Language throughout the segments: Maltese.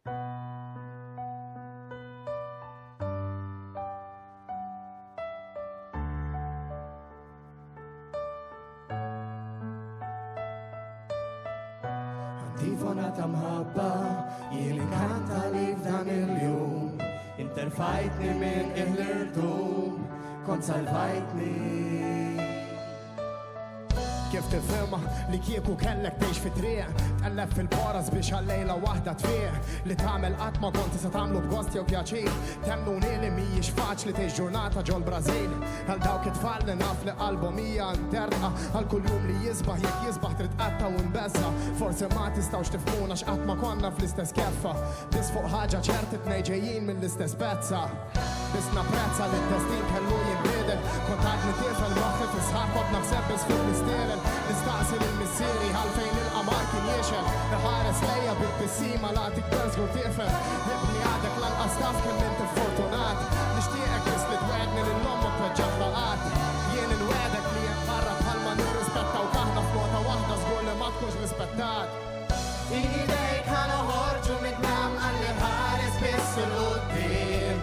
Difonata mħabba, jien inkanta li f'dan il-jum interfajtni minn il-irdum, kont salvajtni. Kif tifhimha li kieku kellek tgħix fi triq, tqelleb fil-poras biex għallejla waħda tfieq li tagħmel qatt ma kont tista' tagħmlu b'gost jew pjaċir. Temmnuni li mhijiex faċli tgħix ġurnata ġol Brażil għal dawk it-tfal li naf li qalbhom hija nterqa għal kuljum li jisbaħ jekk jisbaħ trid qatta u nbeżza. Forsi ma tistgħux tifhmuna x'qatt ma konna fl-istess keffa, biss fuq ħaġa ċerti tnej ġejjin mill-istess pezza. Biss napprezza li d-destin kellu jinbidel, kont għadni tifel moħħi fis-sħaq kont naħseb biss fuq l-istieren. Nistaqsi lill-missieri għalfejn il-qamar kien jiexel, ħares lejja bil-bissima lagħtik persgu tifel. Ibni għadek lanqas taf kemm inti fortunat, nixtieqek biss li twedni lil ommok tweġġaħ laqat. Jien inwedek li jekk barra bħalma nirrispetta u kaħna f'nota waħda żgur li ma tkunx rispettat. Idejk ħana ħorġu mid-nam għalli ħares biss il-qudiem,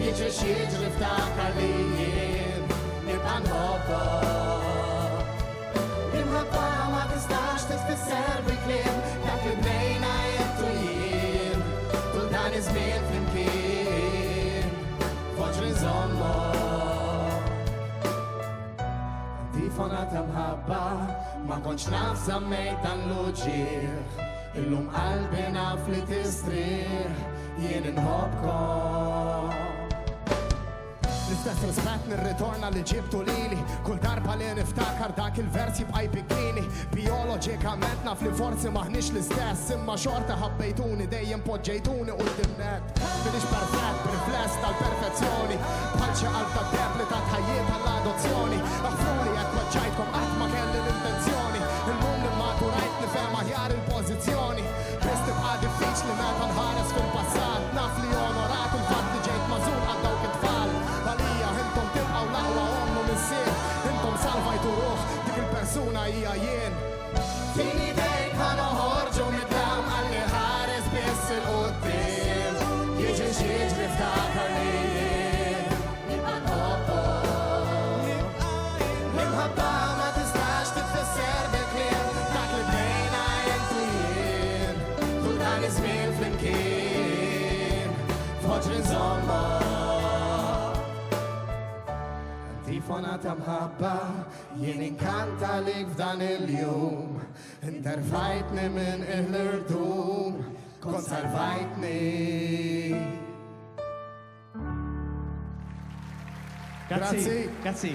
jiġri x'jiġri ftakar li jien nibqa' nħobbok. Imħabba ma tistax titfisser bil-kliem dak li bnejna jettu jien tul dan iż-żmien flimkien foġri nżommok. Difonata mħabba ma kontx naf żammejt dan l-uġigħ, illum qalbi naf li tistrieħ jien inħobbkom. L-istess rispett nirritorna li ġibtu lili, kull darba li niftakar dak il-vers jibqa' jbikkini. Bioloġikament naf li forsi maħniex l-istess, imma xorta ħabbejtuni dejjem poġġejtuni quddiem net. Minix perfett b'rifless tal-perfezzjoni, bħal xi qalb tad-deb li tat ħajjiet tal-adozzjoni. Aħfruli jekk weġġajtkom qatt ma kelli l-intenzjoni, illum li maturajt nifhem aħjar il-pożizzjoni. Biss tibqa' diffiċli meta nħares fil-passat, naf li onorat il-fatt li ġejt magħżul għal dawk it-tfal. Għalija intom tilqgħu l-aqwa ommu missier, intom salvajtu ruħ dik il-persuna hija jien. Fin idejk ħana ħorġu mid-dam għalli ħares biss il-qudiem, jiġri x'jiġri ftakar li jien nibqa' nħobbok. Imħabba ma tistax titfisser bil-kliem dak li bnejna jentu jien tul dan iż-żmien flimkien foġri nżommok. Difonata mħabba, jien inkanta li f'dan il-jum interfajtni minn il-irdum, kont salvajtni. Grazzi. Grazzi.